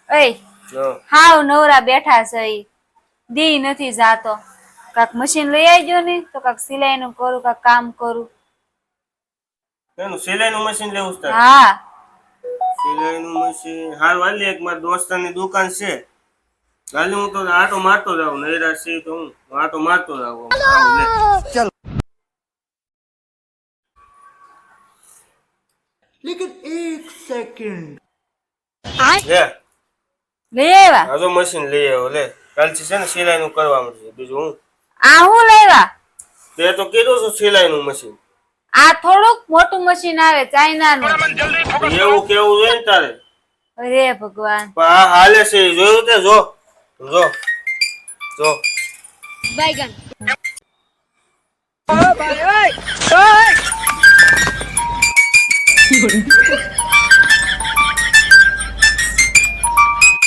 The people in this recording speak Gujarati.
એ હાવ નવરા બેઠા છે ઈ દી નથી જાતો કાક મશીન લઈ આવજો ને તો કાક સિલાઈ નું કરું કાક કામ કરું એનું સિલાઈનું મશીન લેવું છે હા સિલાઈનું મશીન હાલ વાલી એક મારા દોસ્તારની દુકાન છે હાલી હું તો આટો મારતો જાઉં નૈરા સી તો હું આટો મારતો જાઉં ચલ लेकिन एक सेकंड લે લઈ આવ્યા આજો મશીન લઈ આવ્યો લે કાલથી છે ને સિલાઈનું કરવા મળશે બીજું હું આ હું લેવા તે તો કીધું છું સિલાઈનું મશીન આ થોડુંક મોટું મશીન આવે ચાઇના નું એવું કેવું જોઈએ ને તારે અરે ભગવાન પણ આ હાલે છે ઈ જોયું તે જો જો જો बैगन